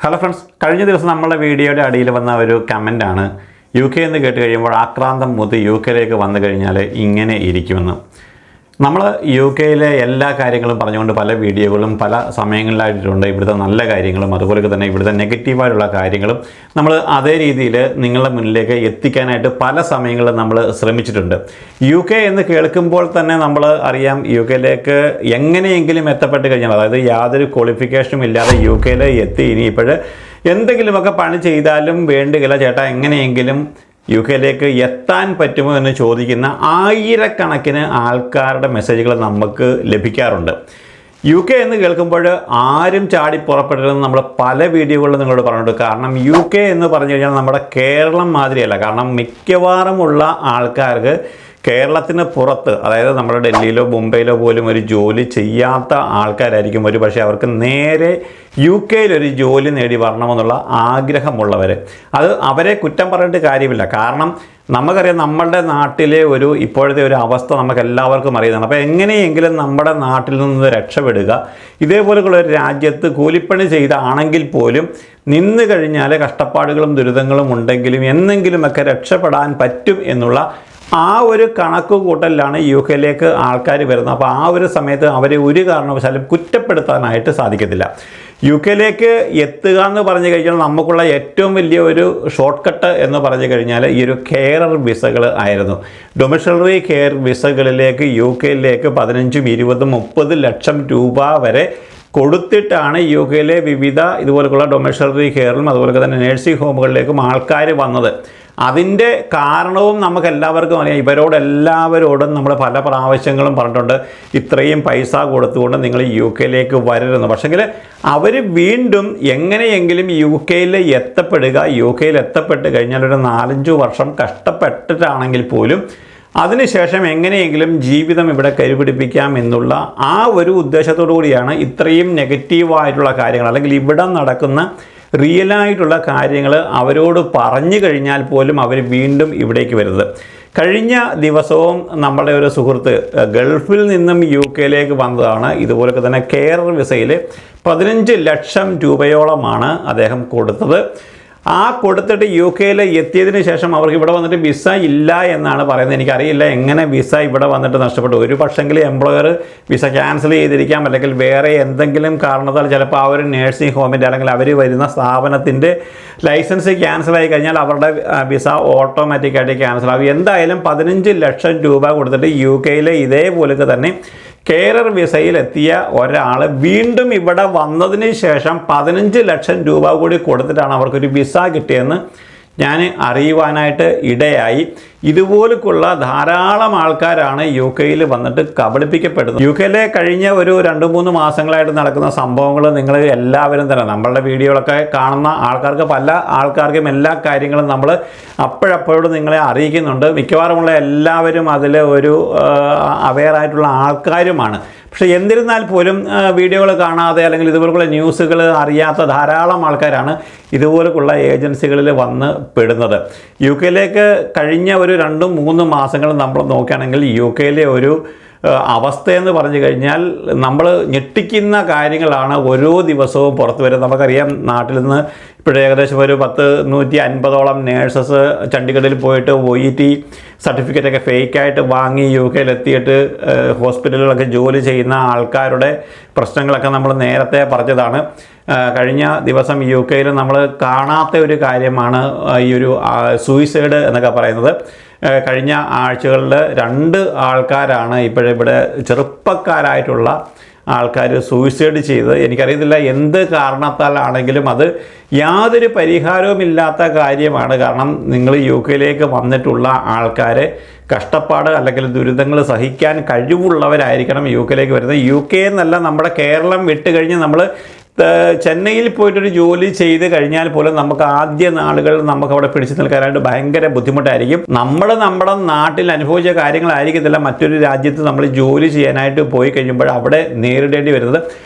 Hello friends, കഴിഞ്ഞ ദിവസം നമ്മളുടെ വീഡിയോയുടെ അടിയിൽ വന്ന ഒരു കമൻ്റാണ് UK എന്ന് കേട്ട് കഴിയുമ്പോൾ ആക്രാന്തം മുതൽ UK വന്നു കഴിഞ്ഞാൽ ഇങ്ങനെ ഇരിക്കുമെന്ന്. നമ്മൾ UK എല്ലാ കാര്യങ്ങളും പറഞ്ഞുകൊണ്ട് പല വീഡിയോകളും പല സമയങ്ങളിലായിട്ടുണ്ട്. ഇവിടുത്തെ നല്ല കാര്യങ്ങളും അതുപോലെ തന്നെ ഇവിടുത്തെ നെഗറ്റീവായിട്ടുള്ള കാര്യങ്ങളും നമ്മൾ അതേ രീതിയിൽ നിങ്ങളുടെ മുന്നിലേക്ക് എത്തിക്കാനായിട്ട് പല സമയങ്ങളിലും നമ്മൾ ശ്രമിച്ചിട്ടുണ്ട്. UK എന്ന് കേൾക്കുമ്പോൾ തന്നെ നമ്മൾ അറിയാം UK എങ്ങനെയെങ്കിലും എത്തപ്പെട്ട് കഴിഞ്ഞാൽ, അതായത് യാതൊരു ക്വാളിഫിക്കേഷനും ഇല്ലാതെ UK എത്തി ഇനിയിപ്പോൾ എന്തെങ്കിലുമൊക്കെ പണി ചെയ്താലും വേണ്ടുകയില്ല ചേട്ടാ, എങ്ങനെയെങ്കിലും UK എത്താൻ പറ്റുമോ എന്ന് ചോദിക്കുന്ന ആയിരക്കണക്കിന് ആൾക്കാരുടെ മെസ്സേജുകൾ നമുക്ക് ലഭിക്കാറുണ്ട്. UK എന്ന് കേൾക്കുമ്പോൾ ആരും ചാടി പുറപ്പെടരുതെന്ന് നമ്മൾ പല വീഡിയോകളിലും നിങ്ങളോട് പറഞ്ഞിട്ടുണ്ട്. കാരണം UK എന്ന് പറഞ്ഞു കഴിഞ്ഞാൽ നമ്മുടെ കേരളം മാതിരിയല്ല. കാരണം മിക്കവാറുമുള്ള ആൾക്കാർക്ക് കേരളത്തിന് പുറത്ത്, അതായത് നമ്മുടെ ഡൽഹിയിലോ മുംബൈയിലോ പോലും ഒരു ജോലി ചെയ്യാത്ത ആൾക്കാരായിരിക്കും ഒരു പക്ഷേ അവർക്ക് നേരെ UK ഒരു ജോലി നേടി വരണമെന്നുള്ള ആഗ്രഹമുള്ളവർ. അത് അവരെ കുറ്റം പറഞ്ഞിട്ട് കാര്യമില്ല. കാരണം നമുക്കറിയാം നമ്മളുടെ നാട്ടിലെ ഇപ്പോഴത്തെ ഒരു അവസ്ഥ നമുക്ക് എല്ലാവർക്കും അറിയുന്നതാണ്. അപ്പോൾ എങ്ങനെയെങ്കിലും നമ്മുടെ നാട്ടിൽ നിന്ന് രക്ഷപ്പെടുക, ഇതേപോലെയുള്ള ഒരു രാജ്യത്ത് കൂലിപ്പണി ചെയ്താണെങ്കിൽ പോലും നിന്ന് കഴിഞ്ഞാൽ കഷ്ടപ്പാടുകളും ദുരിതങ്ങളും ഉണ്ടെങ്കിലും എന്നെങ്കിലുമൊക്കെ രക്ഷപ്പെടാൻ പറ്റും എന്നുള്ള ആ ഒരു കണക്ക് കൂട്ടലിലാണ് UK ആൾക്കാർ വരുന്നത്. അപ്പോൾ ആ ഒരു സമയത്ത് അവരെ ഒരു കാരണവശാലും കുറ്റപ്പെടുത്താനായിട്ട് സാധിക്കത്തില്ല. UK എത്തുക എന്ന് പറഞ്ഞു കഴിഞ്ഞാൽ നമുക്കുള്ള ഏറ്റവും വലിയ ഒരു ഷോർട്ട് കട്ട് എന്ന് പറഞ്ഞു കഴിഞ്ഞാൽ ഈ ഒരു കെയറർ വിസകൾ ആയിരുന്നു. ഡൊമിസൈലറി കെയർ വിസകളിലേക്ക് UK 15, 20, 30 ലക്ഷം രൂപ വരെ കൊടുത്തിട്ടാണ് UK വിവിധ ഇതുപോലുള്ള ഡൊമിസൈലറി കെയറിലും അതുപോലെ തന്നെ നഴ്സിംഗ് ഹോമുകളിലേക്കും ആൾക്കാർ വന്നത്. അതിൻ്റെ കാരണവും നമുക്ക് എല്ലാവർക്കും അറിയാം. ഇവരോടെല്ലാവരോടും നമ്മൾ പല പ്രാവശ്യങ്ങളും പറഞ്ഞിട്ടുണ്ട്, ഇത്രയും പൈസ കൊടുത്തുകൊണ്ട് നിങ്ങൾ UK വരരുന്നു. പക്ഷെങ്കിൽ അവർ വീണ്ടും എങ്ങനെയെങ്കിലും UK എത്തപ്പെടുക, UK എത്തപ്പെട്ട് കഴിഞ്ഞാൽ ഒരു 4-5 വർഷം കഷ്ടപ്പെട്ടിട്ടാണെങ്കിൽ പോലും അതിനുശേഷം എങ്ങനെയെങ്കിലും ജീവിതം ഇവിടെ കരുപിടിപ്പിക്കാം എന്നുള്ള ആ ഒരു ഉദ്ദേശത്തോടു കൂടിയാണ് ഇത്രയും നെഗറ്റീവായിട്ടുള്ള കാര്യങ്ങൾ, അല്ലെങ്കിൽ ഇവിടെ നടക്കുന്ന റിയലായിട്ടുള്ള കാര്യങ്ങൾ അവരോട് പറഞ്ഞു കഴിഞ്ഞാൽ പോലും അവർ വീണ്ടും ഇവിടേക്ക് വരുന്നത്. കഴിഞ്ഞ ദിവസവും നമ്മുടെ ഒരു സുഹൃത്ത് ഗൾഫിൽ നിന്നും UK വന്നതാണ്. ഇതുപോലൊക്കെ തന്നെ കെയർ വിസയിൽ 15 ലക്ഷം രൂപയോളമാണ് അദ്ദേഹം കൊടുത്തത്. ആ കൊടുത്തിട്ട് UK എത്തിയതിന് ശേഷം അവർക്ക് ഇവിടെ വന്നിട്ട് വിസ ഇല്ല എന്നാണ് പറയുന്നത്. എനിക്കറിയില്ല എങ്ങനെ വിസ ഇവിടെ വന്നിട്ട് നഷ്ടപ്പെട്ടു. ഒരു പക്ഷെങ്കിൽ എംപ്ലോയർ വിസ ക്യാൻസൽ ചെയ്തിരിക്കാം, അല്ലെങ്കിൽ വേറെ എന്തെങ്കിലും കാരണത്താൽ ചിലപ്പോൾ ആ ഒരു നേഴ്സിംഗ് ഹോമിൻ്റെ അല്ലെങ്കിൽ അവർ വരുന്ന സ്ഥാപനത്തിൻ്റെ ലൈസൻസ് ക്യാൻസലായി കഴിഞ്ഞാൽ അവരുടെ വിസ ഓട്ടോമാറ്റിക്കായിട്ട് ക്യാൻസലാകും. എന്തായാലും 15 ലക്ഷം രൂപ കൊടുത്തിട്ട് UK ഇതേപോലെ തന്നെ കെയറർ വിസയിൽ എത്തിയ ഒരാൾ വീണ്ടും ഇവിടെ വന്നതിന് ശേഷം 15 ലക്ഷം രൂപ കൂടി കൊടുത്തിട്ടാണ് അവർക്കൊരു വിസ കിട്ടിയെന്ന് ഞാൻ അറിയുവാനായിട്ട് ഇടയായി. ഇതുപോലുള്ള ധാരാളം ആൾക്കാരാണ് UK വന്നിട്ട് കബളിപ്പിക്കപ്പെടുന്നത്. UK കഴിഞ്ഞ ഒരു 2-3 മാസങ്ങളായിട്ട് നടക്കുന്ന സംഭവങ്ങൾ നിങ്ങൾ എല്ലാവരും തന്നെ നമ്മളുടെ വീഡിയോകളൊക്കെ കാണുന്ന ആൾക്കാർക്ക്, പല ആൾക്കാർക്കും എല്ലാ കാര്യങ്ങളും നമ്മൾ അപ്പോഴപ്പോഴും നിങ്ങളെ അറിയിക്കുന്നുണ്ട്. മിക്കവാറുമുള്ള എല്ലാവരും അതിൽ ഒരു അവെയറായിട്ടുള്ള ആൾക്കാരുമാണ്. പക്ഷേ എന്നിരുന്നാൽ പോലും വീഡിയോകൾ കാണാതെ അല്ലെങ്കിൽ ഇതുപോലുള്ള ന്യൂസുകൾ അറിയാത്ത ധാരാളം ആൾക്കാരാണ് ഇതുപോലുള്ള ഏജൻസികളിൽ വന്ന് പെടുന്നത്. UK കഴിഞ്ഞ ഒരു 2-3 മാസങ്ങൾ നമ്മൾ നോക്കുകയാണെങ്കിൽ UK ഒരു അവസ്ഥയെന്ന് പറഞ്ഞു കഴിഞ്ഞാൽ നമ്മൾ ഞെട്ടിക്കുന്ന കാര്യങ്ങളാണ് ഓരോ ദിവസവും പുറത്തു വരുന്നത്. നമുക്കറിയാം നാട്ടിൽ നിന്ന് ഇപ്പോൾ ഏകദേശം ഒരു 150-150ഓളം നേഴ്സസ് ചണ്ഡീഗഡിൽ പോയിട്ട് OET സർട്ടിഫിക്കറ്റൊക്കെ ഫേക്കായിട്ട് വാങ്ങി UK എത്തിയിട്ട് ഹോസ്പിറ്റലുകളൊക്കെ ജോലി ചെയ്യുന്ന ആൾക്കാരുടെ പ്രശ്നങ്ങളൊക്കെ നമ്മൾ നേരത്തെ പറഞ്ഞതാണ്. കഴിഞ്ഞ ദിവസം UK നമ്മൾ കാണാത്ത ഒരു കാര്യമാണ് ഈ ഒരു സൂയിസൈഡ് എന്നൊക്കെ പറയുന്നത്. കഴിഞ്ഞ ആഴ്ചകളിൽ 2 ആൾക്കാരാണ് ഇപ്പോഴിവിടെ ചെറുപ്പക്കാരായിട്ടുള്ള ആൾക്കാർ സൂയിസൈഡ് ചെയ്തത്. എനിക്കറിയത്തില്ല എന്ത് കാരണത്താലാണെങ്കിലും അത് യാതൊരു പരിഹാരവുമില്ലാത്ത കാര്യമാണ്. കാരണം നിങ്ങൾ UK വന്നിട്ടുള്ള ആൾക്കാരെ കഷ്ടപ്പാട് അല്ലെങ്കിൽ ദുരിതങ്ങൾ സഹിക്കാൻ കഴിവുള്ളവരായിരിക്കണം UK വരുന്നത്. UK എന്നല്ല, നമ്മുടെ കേരളം വിട്ട് കഴിഞ്ഞ് നമ്മൾ ചെന്നൈയിൽ പോയിട്ടൊരു ജോലി ചെയ്ത് കഴിഞ്ഞാൽ പോലും നമുക്ക് ആദ്യ നാളുകൾ നമുക്ക് അവിടെ പിടിച്ചു നിൽക്കാനായിട്ട് ഭയങ്കര ബുദ്ധിമുട്ടായിരിക്കും. നമ്മുടെ നാട്ടിൽ അനുഭവിച്ച കാര്യങ്ങളായിരിക്കത്തില്ല മറ്റൊരു രാജ്യത്ത് നമ്മൾ ജോലി ചെയ്യാനായിട്ട് പോയി കഴിയുമ്പോൾ അവിടെ നേരിടേണ്ടി വരുന്നത്.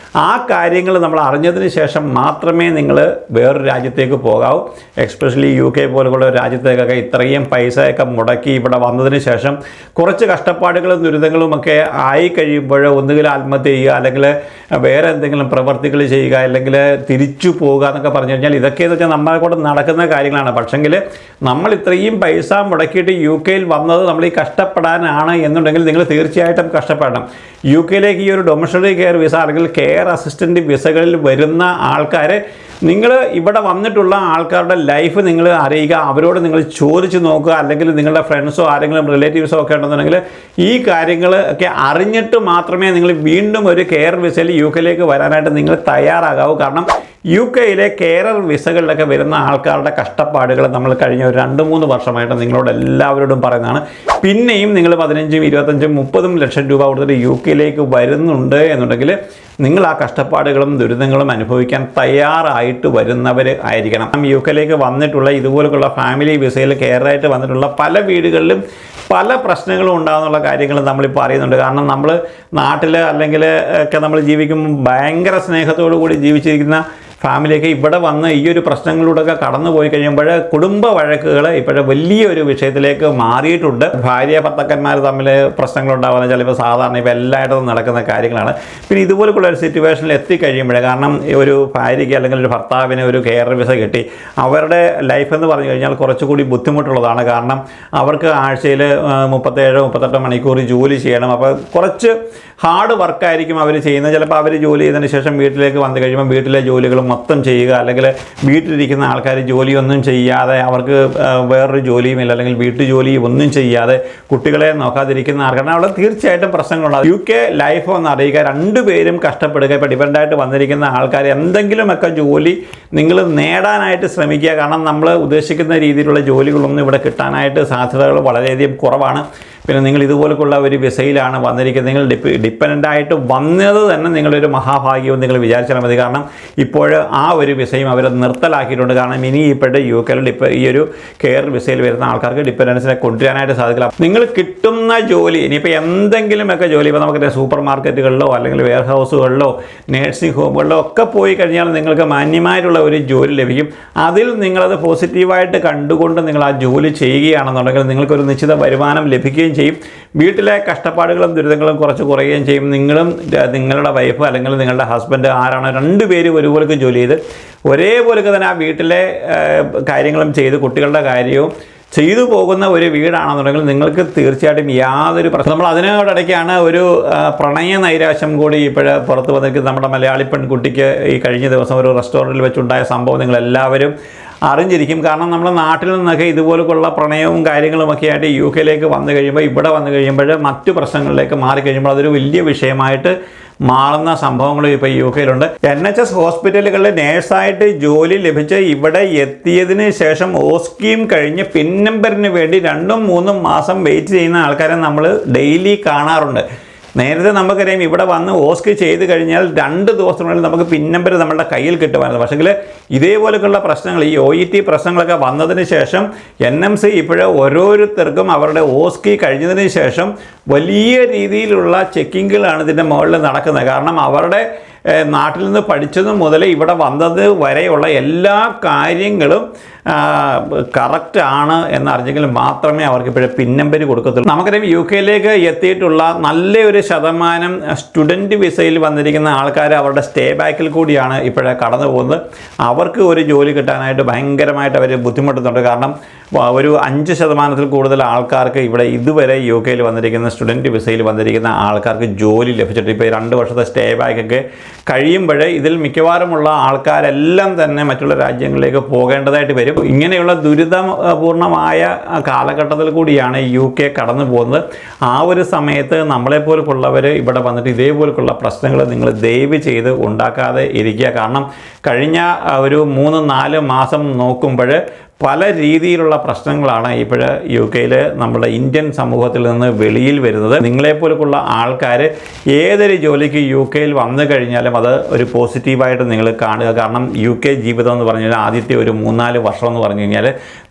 ആ കാര്യങ്ങൾ നമ്മൾ അറിഞ്ഞതിന് ശേഷം മാത്രമേ നിങ്ങൾ വേറൊരു രാജ്യത്തേക്ക് പോകാവൂ. എക്സ്പെഷ്യലി UK പോലുള്ള ഒരു രാജ്യത്തേക്കൊക്കെ ഇത്രയും പൈസയൊക്കെ മുടക്കി ഇവിടെ വന്നതിന് ശേഷം കുറച്ച് കഷ്ടപ്പാടുകളും ദുരിതങ്ങളുമൊക്കെ ആയി കഴിയുമ്പോൾ ഒന്നുകിൽ ആത്മഹത്യ ചെയ്യുക അല്ലെങ്കിൽ വേറെ എന്തെങ്കിലും പ്രവർത്തികൾ ചെയ്യുക അല്ലെങ്കിൽ തിരിച്ചു പോകുക എന്നൊക്കെ പറഞ്ഞു കഴിഞ്ഞാൽ ഇതൊക്കെയെന്ന് വെച്ചാൽ നമ്മളെ കൊണ്ട് നടക്കുന്ന കാര്യങ്ങളാണ്. പക്ഷെങ്കിൽ നമ്മൾ ഇത്രയും പൈസ മുടക്കിയിട്ട് UK വന്നത് നമ്മൾ ഈ കഷ്ടപ്പെടാനാണ് എന്നുണ്ടെങ്കിൽ നിങ്ങൾ തീർച്ചയായിട്ടും കഷ്ടപ്പെടണം. UK ഈ ഒരു ഡൊമസ്റ്റിക് കെയർ വിസ അല്ലെങ്കിൽ കെയർ അസിസ്റ്റൻറ്റ് വിസകളിൽ വരുന്ന ആൾക്കാരെ നിങ്ങൾ ഇവിടെ വന്നിട്ടുള്ള ആൾക്കാരുടെ ലൈഫ് നിങ്ങൾ അറിയുക, അവരോട് നിങ്ങൾ ചോദിച്ച് നോക്കുക, അല്ലെങ്കിൽ നിങ്ങളുടെ ഫ്രണ്ട്സോ ആരെങ്കിലും റിലേറ്റീവ്സോ ഒക്കെ ഉണ്ടെന്നുണ്ടെങ്കിൽ ഈ കാര്യങ്ങൾ ഒക്കെ അറിഞ്ഞിട്ട് മാത്രമേ നിങ്ങൾ വീണ്ടും ഒരു കെയർ വിസയിൽ UK വരാനായിട്ട് നിങ്ങൾ തയ്യാറാകാവൂ. കാരണം UK കെയറർ വിസകളിലൊക്കെ വരുന്ന ആൾക്കാരുടെ കഷ്ടപ്പാടുകൾ നമ്മൾ കഴിഞ്ഞ ഒരു 2-3 വർഷമായിട്ട് നിങ്ങളോട് എല്ലാവരോടും പറയുന്നതാണ്. പിന്നെയും നിങ്ങൾ 15, 25, 30 ലക്ഷം രൂപ കൊടുത്തിട്ട് UK വരുന്നുണ്ട് എന്നുണ്ടെങ്കിൽ നിങ്ങൾ ആ കഷ്ടപ്പാടുകളും ദുരിതങ്ങളും അനുഭവിക്കാൻ തയ്യാറായിട്ട് വരുന്നവർ ആയിരിക്കണം. UK വന്നിട്ടുള്ള ഇതുപോലുള്ള ഫാമിലി വിസയിൽ കെയറായിട്ട് വന്നിട്ടുള്ള പല വീടുകളിലും പല പ്രശ്നങ്ങളും ഉണ്ടാകുന്നുള്ള കാര്യങ്ങൾ നമ്മളിപ്പോൾ അറിയുന്നുണ്ട്. കാരണം നമ്മൾ നാട്ടിൽ അല്ലെങ്കിൽ ഒക്കെ നമ്മൾ ജീവിക്കുമ്പോൾ ഭയങ്കര സ്നേഹത്തോടു കൂടി ജീവിച്ചിരിക്കുന്ന ഫാമിലിയൊക്കെ ഇവിടെ വന്ന് ഈ ഒരു പ്രശ്നങ്ങളിലൂടെയൊക്കെ കടന്നു പോയി കഴിയുമ്പോൾ കുടുംബ വഴക്കുകൾ ഇപ്പോഴും വലിയൊരു വിഷയത്തിലേക്ക് മാറിയിട്ടുണ്ട്. ഭാര്യ ഭർത്താക്കന്മാർ തമ്മിൽ പ്രശ്നങ്ങളുണ്ടാകുന്ന ചിലപ്പോൾ സാധാരണ ഇപ്പോൾ എല്ലായിടത്തും നടക്കുന്ന കാര്യങ്ങളാണ്. പിന്നെ ഇതുപോലുള്ള ഒരു സിറ്റുവേഷനിൽ എത്തിക്കഴിയുമ്പോൾ, കാരണം ഒരു ഭാര്യയ്ക്ക് അല്ലെങ്കിൽ ഒരു ഭർത്താവിന് ഒരു കെയർ വിസ കിട്ടി, അവരുടെ ലൈഫ് എന്ന് പറഞ്ഞു കഴിഞ്ഞാൽ കുറച്ചുകൂടി ബുദ്ധിമുട്ടുള്ളതാണ്. കാരണം അവർക്ക് ആഴ്ചയിൽ 37-38 മണിക്കൂർ ജോലി ചെയ്യണം. അപ്പോൾ കുറച്ച് ഹാർഡ് വർക്കായിരിക്കും അവർ ചെയ്യുന്നത്. ചിലപ്പോൾ അവർ ജോലി ചെയ്തതിന് ശേഷം വീട്ടിലേക്ക് വന്നു കഴിയുമ്പോൾ വീട്ടിലെ ജോലികൾ മൊത്തം ചെയ്യുക, അല്ലെങ്കിൽ വീട്ടിലിരിക്കുന്ന ആൾക്കാർ ജോലിയൊന്നും ചെയ്യാതെ അവർക്ക് വേറൊരു ജോലിയുമില്ല, അല്ലെങ്കിൽ വീട്ടു ജോലി ഒന്നും ചെയ്യാതെ കുട്ടികളെ നോക്കാതിരിക്കുന്ന ആൾക്കാരാണ് അവിടെ തീർച്ചയായിട്ടും പ്രശ്നങ്ങളുണ്ടാകും. UK ലൈഫ് ഒന്ന് അറിയുക, രണ്ടുപേരും കഷ്ടപ്പെടുക. ഇപ്പോൾ ഡിപെൻഡായിട്ട് വന്നിരിക്കുന്ന ആൾക്കാർ എന്തെങ്കിലുമൊക്കെ ജോലി നിങ്ങൾ നേടാനായിട്ട് ശ്രമിക്കുക. കാരണം നമ്മൾ ഉദ്ദേശിക്കുന്ന രീതിയിലുള്ള ജോലികളൊന്നും ഇവിടെ കിട്ടാനായിട്ട് സാധ്യതകൾ വളരെയധികം കുറവാണ്. പിന്നെ നിങ്ങൾ ഇതുപോലുള്ള ഒരു വിസയിലാണ് വന്നിരിക്കുന്നത്, നിങ്ങൾ ഡിപ്പെൻഡൻ്റായിട്ട് വന്നത് തന്നെ നിങ്ങളൊരു മഹാഭാഗ്യവും നിങ്ങൾ വിചാരിച്ചാൽ മതി. കാരണം ഇപ്പോൾ ആ ഒരു വിസയും അവർ നിർത്തലാക്കിയിട്ടുണ്ട്. കാരണം ഇനി ഇപ്പോഴത്തെ UK ഈ ഒരു കെയർ വിസയിൽ വരുന്ന ആൾക്കാർക്ക് ഡിപ്പെൻഡൻസിനെ കൊണ്ടുവരാനായിട്ട് സാധിക്കില്ല. നിങ്ങൾ കിട്ടുന്ന ജോലി ഇനിയിപ്പോൾ എന്തെങ്കിലുമൊക്കെ ജോലി, ഇപ്പോൾ നമുക്ക് സൂപ്പർ മാർക്കറ്റുകളിലോ അല്ലെങ്കിൽ വെയർ ഹൗസുകളിലോ നേഴ്സിംഗ് ഹോമുകളിലോ ഒക്കെ പോയി കഴിഞ്ഞാൽ നിങ്ങൾക്ക് മാന്യമായിട്ടുള്ള ഒരു ജോലി ലഭിക്കും. അതിൽ നിങ്ങളത് പോസിറ്റീവായിട്ട് കണ്ടുകൊണ്ട് നിങ്ങൾ ആ ജോലി ചെയ്യുകയാണെന്നുണ്ടെങ്കിൽ നിങ്ങൾക്കൊരു നിശ്ചിത വരുമാനം ലഭിക്കുകയും ചെയ്യും. വീട്ടിലെ കഷ്ടപ്പാടുകളും ദുരിതങ്ങളും കുറച്ച് കുറയുകയും ചെയ്യും. നിങ്ങളും നിങ്ങളുടെ വൈഫ് അല്ലെങ്കിൽ നിങ്ങളുടെ ഹസ്ബൻഡ് ആരാണോ രണ്ടുപേരും ഒരുപോലെ ജോലി ചെയ്ത് ഒരേപോലെ തന്നെ ആ വീട്ടിലെ കാര്യങ്ങളും ചെയ്ത് കുട്ടികളുടെ കാര്യവും ചെയ്തു പോകുന്ന ഒരു വീടാണെന്നുണ്ടെങ്കിൽ നിങ്ങൾക്ക് തീർച്ചയായിട്ടും യാതൊരു പ്രശ്നം. നമ്മൾ അതിനോടിടയ്ക്കാണ് ഒരു പ്രണയ നൈരാശ്യം കൂടി ഇപ്പോഴ് പുറത്ത് വന്നിരിക്കുന്നത്. നമ്മുടെ മലയാളി പെൺകുട്ടിക്ക് ഈ കഴിഞ്ഞ ദിവസം ഒരു റെസ്റ്റോറൻറ്റിൽ വെച്ചുണ്ടായ സംഭവം നിങ്ങളെല്ലാവരും അറിഞ്ഞിരിക്കും. കാരണം നമ്മുടെ നാട്ടിൽ നിന്നൊക്കെ ഇതുപോലുള്ള പ്രണയവും കാര്യങ്ങളുമൊക്കെ ആയിട്ട് UK വന്നു കഴിയുമ്പോൾ, ഇവിടെ വന്നു കഴിയുമ്പോൾ മറ്റു പ്രശ്നങ്ങളിലേക്ക് മാറിക്കഴിയുമ്പോൾ അതൊരു വലിയ വിഷയമായിട്ട് മാറുന്ന സംഭവങ്ങളും ഇപ്പോൾ UK NHS ഹോസ്പിറ്റലുകളിൽ നേഴ്സായിട്ട് ജോലി ലഭിച്ച് ഇവിടെ എത്തിയതിന് ശേഷം ഓസ്കിയും കഴിഞ്ഞ് പിൻ നമ്പറിന് വേണ്ടി 2-3 മാസം വെയിറ്റ് ചെയ്യുന്ന ആൾക്കാരെ നമ്മൾ ഡെയിലി കാണാറുണ്ട്. നേരത്തെ നമുക്കറിയാം ഇവിടെ വന്ന് ഓസ്കി ചെയ്ത് കഴിഞ്ഞാൽ 2 ദിവസത്തിനുള്ളിൽ നമുക്ക് പിൻ നമ്പർ നമ്മുടെ കയ്യിൽ കിട്ടുമായിരുന്നു. പക്ഷേങ്കിൽ ഇതേപോലെയുള്ള പ്രശ്നങ്ങൾ, ഈ OET പ്രശ്നങ്ങളൊക്കെ വന്നതിന് ശേഷം NMC ഇപ്പോഴേ ഓരോരുത്തർക്കും അവരുടെ ഓസ്കി കഴിഞ്ഞതിന് ശേഷം വലിയ രീതിയിലുള്ള ചെക്കിങ്ങുകളാണ് ഇതിൻ്റെ മുകളിൽ നടക്കുന്നത്. കാരണം അവരുടെ നാട്ടിൽ നിന്ന് പഠിച്ചത് മുതൽ ഇവിടെ വന്നത് വരെയുള്ള എല്ലാ കാര്യങ്ങളും കറക്റ്റ് ആണ് എന്നറിഞ്ഞെങ്കിൽ മാത്രമേ അവർക്ക് ഇപ്പോഴും പിൻ നമ്പർ കൊടുക്കത്തുള്ളൂ. നമുക്കറിയാം UK എത്തിയിട്ടുള്ള നല്ലൊരു ശതമാനം സ്റ്റുഡൻറ്റ് വിസയിൽ വന്നിരിക്കുന്ന ആൾക്കാർ അവരുടെ സ്റ്റേ ബാക്കിൽ കൂടിയാണ് ഇപ്പോഴേ കടന്നു പോകുന്നത്. അവർക്ക് ഒരു ജോലി കിട്ടാനായിട്ട് ഭയങ്കരമായിട്ട് അവർ ബുദ്ധിമുട്ടുന്നുണ്ട്. കാരണം ഒരു 5% കൂടുതൽ ആൾക്കാർക്ക് ഇവിടെ ഇതുവരെ UK വന്നിരിക്കുന്ന സ്റ്റുഡൻറ്റ് വിസയിൽ വന്നിരിക്കുന്ന ആൾക്കാർക്ക് ജോലി ലഭിച്ചിട്ട് ഇപ്പോൾ 2 വർഷത്തെ സ്റ്റേ ബാക്കൊക്കെ കഴിയുമ്പോൾ ഇതിൽ മിക്കവാറുമുള്ള ആൾക്കാരെല്ലാം തന്നെ മറ്റുള്ള രാജ്യങ്ങളിലേക്ക് പോകേണ്ടതായിട്ട് വരും. ഇങ്ങനെയുള്ള ദുരിതപൂർണമായ കാലഘട്ടത്തിൽ കൂടിയാണ് UK കടന്നു പോകുന്നത്. ആ ഒരു സമയത്ത് നമ്മളെപ്പോലുള്ളവർ ഇവിടെ വന്നിട്ട് ഇതേപോലുള്ള പ്രശ്നങ്ങൾ നിങ്ങൾ ദയവ് ചെയ്ത് ഉണ്ടാക്കാതെ ഇരിക്കുക. കാരണം കഴിഞ്ഞ ഒരു 3-4 മാസം നോക്കുമ്പോൾ പല രീതിയിലുള്ള പ്രശ്നങ്ങളാണ് ഇപ്പോൾ UK നമ്മുടെ ഇന്ത്യൻ സമൂഹത്തിൽ നിന്ന് വെളിയിൽ വരുന്നത്. നിങ്ങളെപ്പോലുള്ള ആൾക്കാർ ഏതൊരു ജോലിക്ക് UK വന്നു കഴിഞ്ഞാലും അത് ഒരു പോസിറ്റീവായിട്ട് നിങ്ങൾ കാണുക. കാരണം UK ജീവിതം എന്ന് പറഞ്ഞു കഴിഞ്ഞാൽ ആദ്യത്തെ ഒരു 3-4 വർഷം എന്ന് പറഞ്ഞു കഴിഞ്ഞാൽ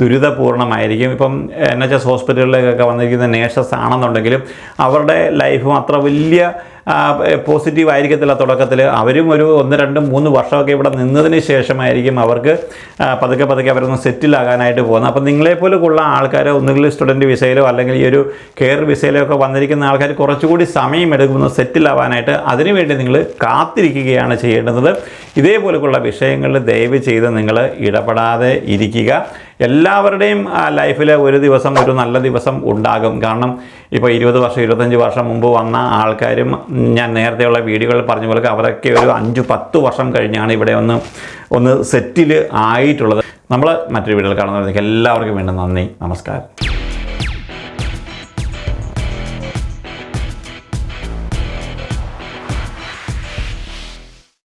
ദുരിതപൂർണ്ണമായിരിക്കും. ഇപ്പം NHS ഹോസ്പിറ്റലിലേക്കൊക്കെ വന്നിരിക്കുന്ന നേഴ്സസ് ആണെന്നുണ്ടെങ്കിലും അവരുടെ ലൈഫും അത്ര വലിയ പോസിറ്റീവ് ആയിരിക്കത്തില്ല തുടക്കത്തിൽ. അവരും ഒരു 1, 2, 3 വർഷമൊക്കെ ഇവിടെ നിന്നതിന് ശേഷമായിരിക്കും അവർക്ക് പതുക്കെ അവരൊന്ന് സെറ്റിലാകാനായിട്ട് പോകുന്നത്. അപ്പോൾ നിങ്ങളെപ്പോലുള്ള ആൾക്കാർ ഒന്നുകിൽ സ്റ്റുഡൻറ്റ് വിസയിലോ അല്ലെങ്കിൽ ഈ ഒരു കെയർ വിസയിലോ ഒക്കെ വന്നിരിക്കുന്ന ആൾക്കാർ കുറച്ചുകൂടി സമയമെടുക്കുന്നു സെറ്റിലാവാനായിട്ട്. അതിനുവേണ്ടി നിങ്ങൾ കാത്തിരിക്കുകയാണ് ചെയ്യേണ്ടത്. ഇതേപോലെയുള്ള വിഷയങ്ങളിൽ ദയവ് ചെയ്ത് നിങ്ങൾ ഇടപെടാതെ ഇരിക്കുക. എല്ലാവരുടെയും ലൈഫിൽ ഒരു ദിവസം ഒരു നല്ല ദിവസം ഉണ്ടാകും. കാരണം ഇപ്പോൾ 20 വർഷം 25 വർഷം മുമ്പ് വന്ന ആൾക്കാരും ഞാൻ നേരത്തെയുള്ള വീഡിയോകളിൽ പറഞ്ഞ പോലെ അവരൊക്കെ ഒരു 5-10 വർഷം കഴിഞ്ഞാണ് ഇവിടെ ഒന്ന് സെറ്റിൽ ആയിട്ടുള്ളത്. നമ്മൾ മറ്റൊരു വീഡിയോയിൽ കാണുന്നവർക്ക് എല്ലാവർക്കും വേണ്ടി നന്ദി, നമസ്കാരം.